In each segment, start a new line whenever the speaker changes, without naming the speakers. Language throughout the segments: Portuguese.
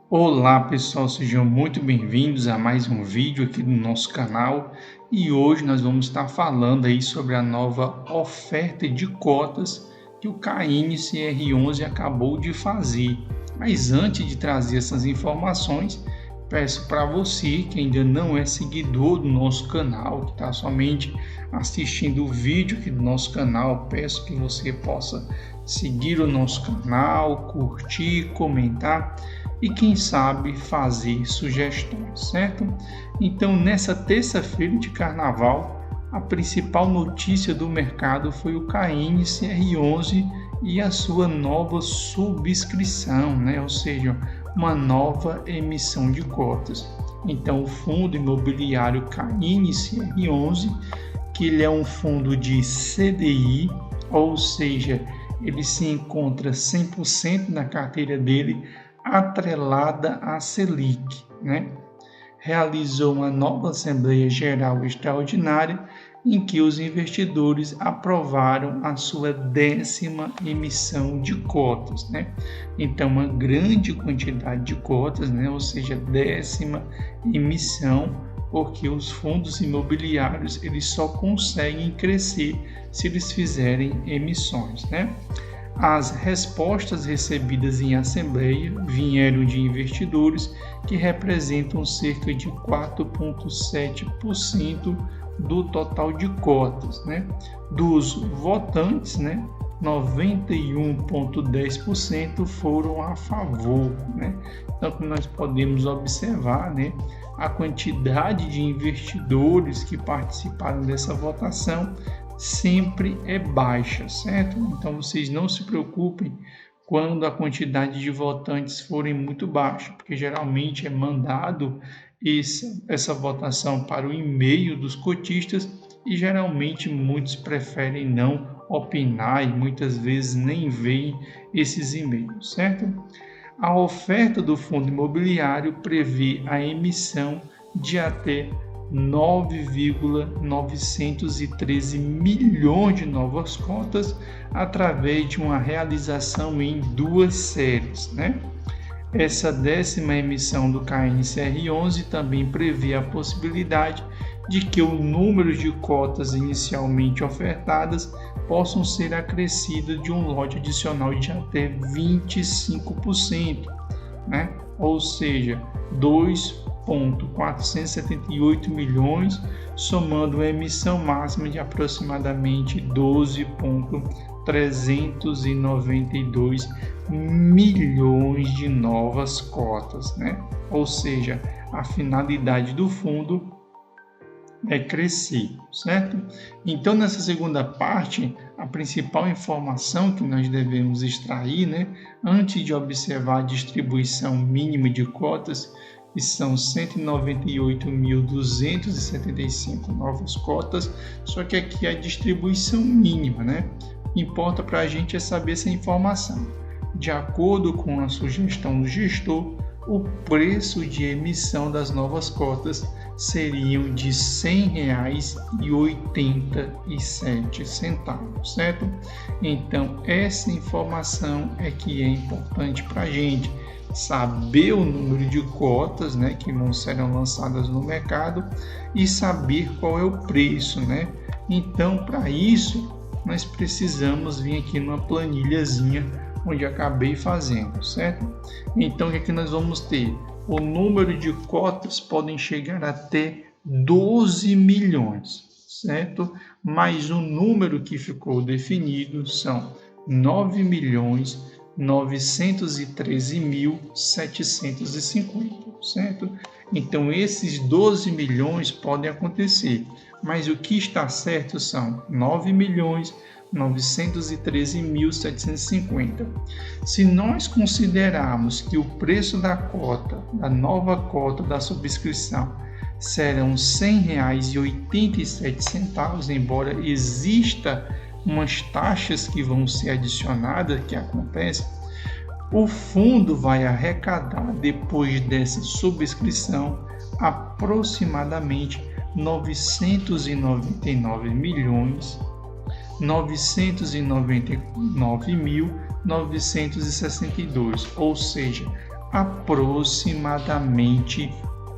Olá pessoal, sejam muito bem-vindos a mais um vídeo aqui do nosso canal e hoje nós vamos estar falando aí sobre a nova oferta de cotas que o KNCR11 acabou de fazer. Mas antes de trazer essas informações, peço para você que ainda não é seguidor do nosso canal, que está somente assistindo o vídeo aqui do nosso canal, peço que você possa seguir o nosso canal, curtir, comentar e quem sabe fazer sugestões, certo? Então, nessa terça-feira de carnaval, a principal notícia do mercado foi o KNCR11 e a sua nova subscrição, né? Ou seja, uma nova emissão de cotas. Então, o fundo imobiliário KNCR11, que ele é um fundo de CDI, ou seja, ele se encontra 100% na carteira dele atrelada à Selic, né? Realizou uma nova Assembleia Geral Extraordinária em que os investidores aprovaram a sua 10ª emissão de cotas, né? Então, uma grande quantidade de cotas, né? Ou seja, 10ª emissão, porque os fundos imobiliários eles só conseguem crescer se eles fizerem emissões, né? As respostas recebidas em assembleia vieram de investidores que representam cerca de 4,7% do total de cotas, né? Dos votantes, né? 91,10% foram a favor, né? Então, como nós podemos observar, né? A quantidade de investidores que participaram dessa votação sempre é baixa, certo? Então vocês não se preocupem quando a quantidade de votantes forem muito baixa, porque geralmente é mandado essa votação para o e-mail dos cotistas e geralmente muitos preferem não opinar e muitas vezes nem veem esses e-mails, certo? A oferta do fundo imobiliário prevê a emissão de até 9,913 milhões de novas cotas através de uma realização em 2 séries, né? Essa 10ª emissão do KNCR11 também prevê a possibilidade de que o número de cotas inicialmente ofertadas possam ser acrescidas de um lote adicional de até 25%, né? Ou seja, 2,478 milhões, somando uma emissão máxima de aproximadamente 12,392 milhões de novas cotas, né? Ou seja, a finalidade do fundo é crescer, certo? Então, nessa segunda parte, a principal informação que nós devemos extrair, né, antes de observar a distribuição mínima de cotas, que são 198.275 novas cotas, só que aqui é a distribuição mínima, né? O que importa para a gente é saber essa informação. De acordo com a sugestão do gestor, o preço de emissão das novas cotas seriam de R$ 100,87, certo? Então, essa informação é que é importante para a gente saber o número de cotas, né, que serão lançadas no mercado e saber qual é o preço, né? Então, para isso, nós precisamos vir aqui numa planilhazinha onde acabei fazendo, certo? Então, o que é que nós vamos ter? O número de cotas podem chegar até 12 milhões, certo? Mas o número que ficou definido são 9.913.750, certo? Então, esses 12 milhões podem acontecer, mas o que está certo são 9.913.750. Se nós considerarmos que o preço da cota, da nova cota da subscrição, serão R$ 100,87, embora exista umas taxas que vão ser adicionadas, que acontece, o fundo vai arrecadar, depois dessa subscrição, aproximadamente 999.962, ou seja, aproximadamente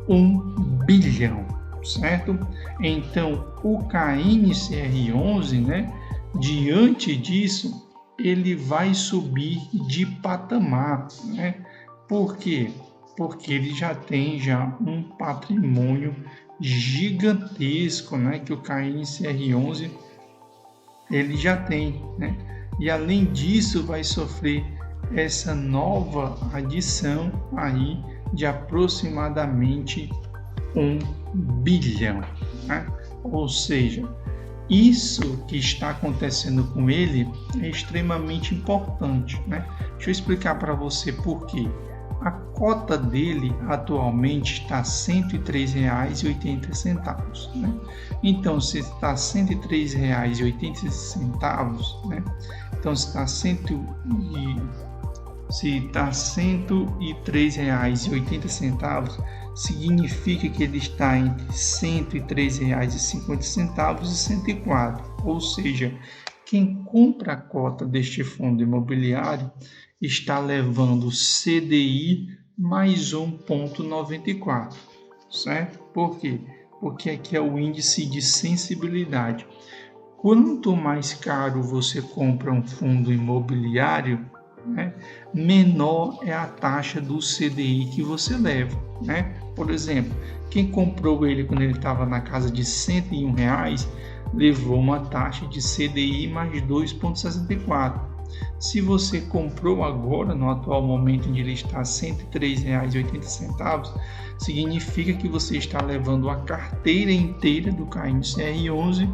1 bilhão, certo? Então, o KNCR11, né, diante disso, ele vai subir de patamar, né? Por quê? Porque ele já tem um patrimônio gigantesco, né, que o KNCR11 ele já tem, né? E além disso vai sofrer essa nova adição aí de aproximadamente 1 bilhão, né? Ou seja, isso que está acontecendo com ele é extremamente importante, né? Deixa eu explicar para você por quê. A cota dele atualmente está R$ 103,80, né? Então, se está R$ 103,80, né? Então, se está R$ 103,80, significa que ele está entre R$ 103,50 e 104. Ou seja, quem compra a cota deste fundo imobiliário está levando CDI mais 1,94, certo? Por quê? Porque aqui é o índice de sensibilidade. Quanto mais caro você compra um fundo imobiliário, né, menor é a taxa do CDI que você leva, né? Por exemplo, quem comprou ele quando ele estava na casa de R$ 101, levou uma taxa de CDI mais 2,64. Se você comprou agora, no atual momento em que ele está R$ 103,80, significa que você está levando a carteira inteira do KNCR11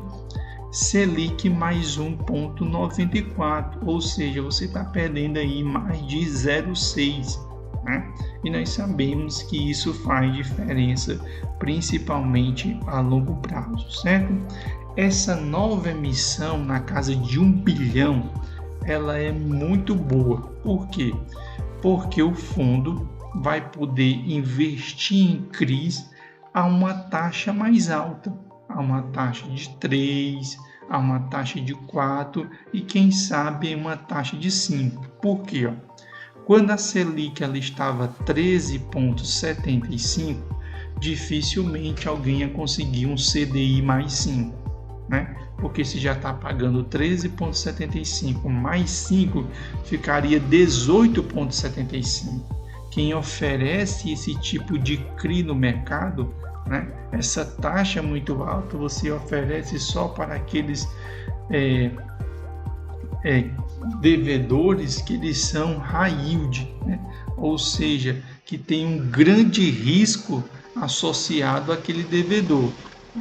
Selic mais 1,94, ou seja, você está perdendo aí mais de 0,6, né? E nós sabemos que isso faz diferença, principalmente a longo prazo, certo? Essa nova emissão na casa de 1 bilhão, ela é muito boa. Por quê? Porque o fundo vai poder investir em CRIs a uma taxa mais alta, a uma taxa de 3, a uma taxa de 4 e quem sabe uma taxa de 5. Por quê? Quando a Selic ela estava 13,75, dificilmente alguém ia conseguir um CDI mais 5, né? Porque se já está pagando 13,75 mais 5, ficaria 18,75. Quem oferece esse tipo de CRI no mercado, né, essa taxa muito alta, você oferece só para aqueles devedores que eles são high yield, né? Ou seja, que tem um grande risco associado àquele devedor.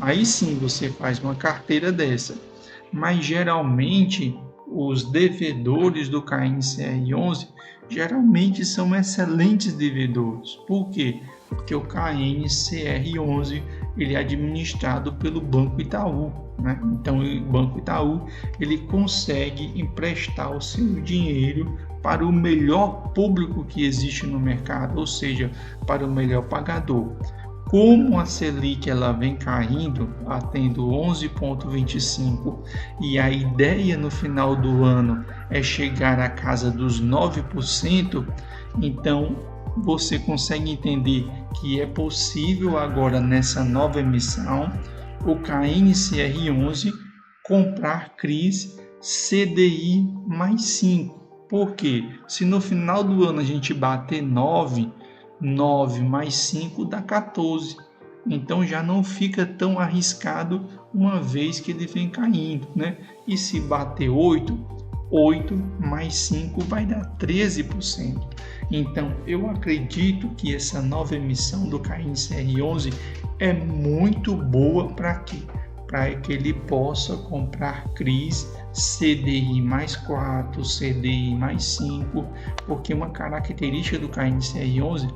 Aí sim você faz uma carteira dessa, mas geralmente os devedores do KNCR11 geralmente são excelentes devedores. Por quê? Porque o KNCR11 ele é administrado pelo Banco Itaú, né? Então o Banco Itaú ele consegue emprestar o seu dinheiro para o melhor público que existe no mercado, ou seja, para o melhor pagador. Como a Selic ela vem caindo, batendo 11,25 e a ideia no final do ano é chegar à casa dos 9%, então você consegue entender que é possível agora nessa nova emissão o KNCR11 comprar CRIs CDI mais 5. Por quê? Se no final do ano a gente bater 9 mais 5 dá 14. Então já não fica tão arriscado uma vez que ele vem caindo, né? E se bater 8 mais 5 vai dar 13%. Então eu acredito que essa nova emissão do KNCR11 é muito boa para quê? Para que ele possa comprar CRIs CDI mais 4, CDI mais 5, porque uma característica do KNCR11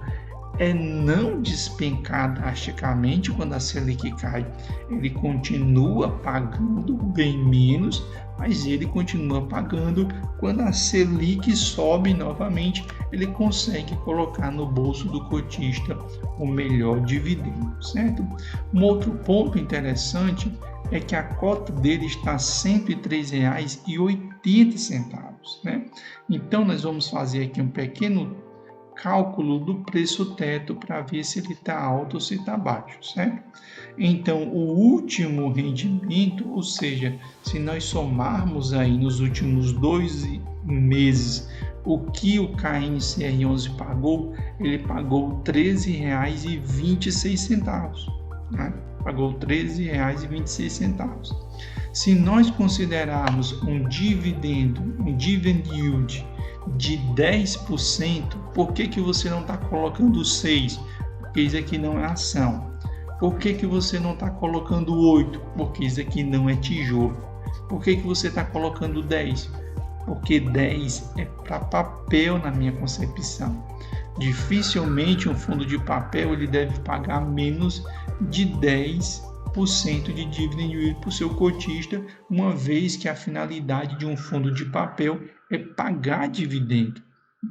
é não despencar drasticamente quando a Selic cai. Ele continua pagando bem menos, mas ele continua pagando. Quando a Selic sobe novamente, ele consegue colocar no bolso do cotista o melhor dividendo, certo? Um outro ponto interessante é que a cota dele está R$ 103,80, né? Então nós vamos fazer aqui um pequeno cálculo do preço teto para ver se ele está alto ou se está baixo, certo? Então, o último rendimento, ou seja, se nós somarmos aí nos últimos 2 meses o que o KNCR11 pagou, ele pagou R$ 13,26, né? Pagou R$ 13,26. Se nós considerarmos um dividend yield de 10%, por que você não está colocando 6%? Porque isso aqui não é ação. Por que você não está colocando 8%? Porque isso aqui não é tijolo. Por que você está colocando 10%? Porque 10 é para papel na minha concepção. Dificilmente um fundo de papel ele deve pagar menos de 10% de dividend yield para o seu cotista, uma vez que a finalidade de um fundo de papel é pagar dividendo.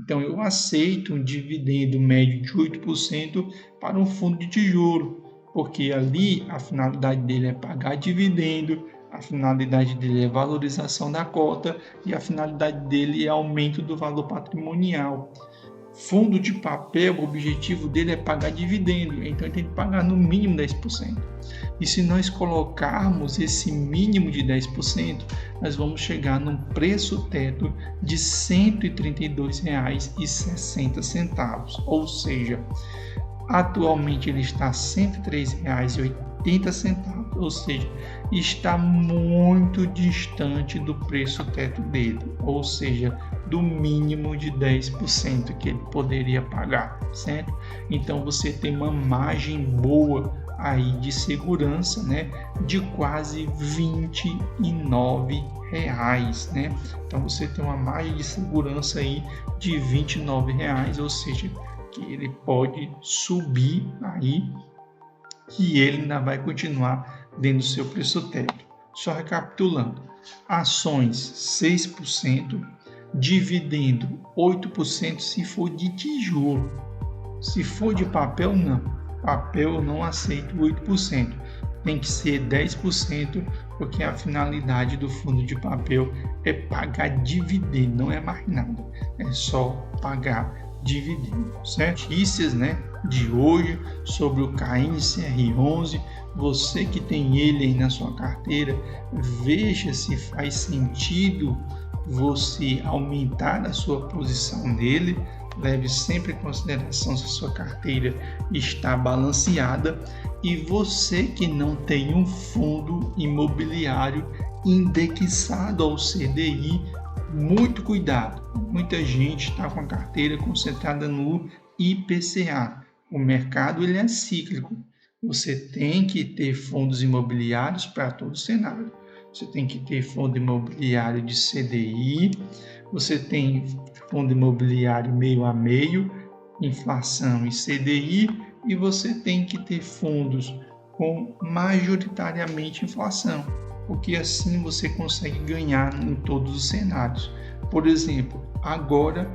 Então eu aceito um dividendo médio de 8% para um fundo de tijolo, porque ali a finalidade dele é pagar dividendo, a finalidade dele é valorização da cota e a finalidade dele é aumento do valor patrimonial. Fundo de papel, o objetivo dele é pagar dividendo, então ele tem que pagar no mínimo 10%. E se nós colocarmos esse mínimo de 10%, nós vamos chegar num preço teto de R$ 132,60, ou seja, atualmente ele está R$ 103,80, ou seja, está muito distante do preço teto dele, ou seja, do mínimo de 10% que ele poderia pagar, certo? Então você tem uma margem boa aí de segurança, né, de quase R$ 29, né? Então você tem uma margem de segurança aí de R$ 29, ou seja, que ele pode subir aí e ele ainda vai continuar dentro do seu preço teto. Só recapitulando, ações 6%, dividendo 8% se for de tijolo. Se for de papel, não. Papel eu não aceito 8%. Tem que ser 10%, porque a finalidade do fundo de papel é pagar dividendo, não é mais nada. É só pagar dividendo, certo? Notícias, né, de hoje sobre o KNCR11. Você que tem ele aí na sua carteira, veja se faz sentido você aumentar a sua posição nele. Leve sempre em consideração se a sua carteira está balanceada. E você que não tem um fundo imobiliário indexado ao CDI, muito cuidado. Muita gente está com a carteira concentrada no IPCA. O mercado ele é cíclico. Você tem que ter fundos imobiliários para todo cenário. Você tem que ter fundo imobiliário de CDI, você tem fundo imobiliário meio a meio, inflação e CDI, e você tem que ter fundos com majoritariamente inflação, porque assim você consegue ganhar em todos os cenários. Por exemplo, agora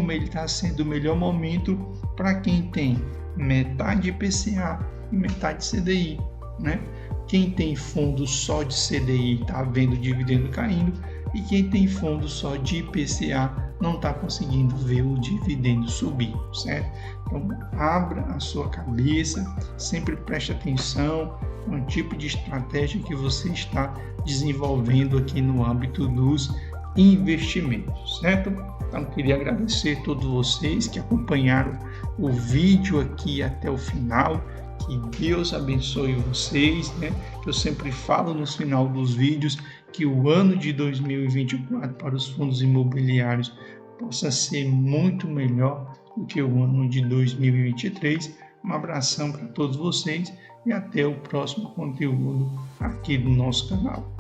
está sendo o melhor momento para quem tem metade IPCA e metade CDI, né? Quem tem fundo só de CDI está vendo o dividendo caindo, e quem tem fundo só de IPCA não está conseguindo ver o dividendo subir, certo? Então, abra a sua cabeça, sempre preste atenção no tipo de estratégia que você está desenvolvendo aqui no âmbito dos investimentos, certo? Então, queria agradecer a todos vocês que acompanharam o vídeo aqui até o final. Que Deus abençoe vocês, né? Eu sempre falo no final dos vídeos que o ano de 2024 para os fundos imobiliários possa ser muito melhor do que o ano de 2023. Um abração para todos vocês e até o próximo conteúdo aqui do nosso canal.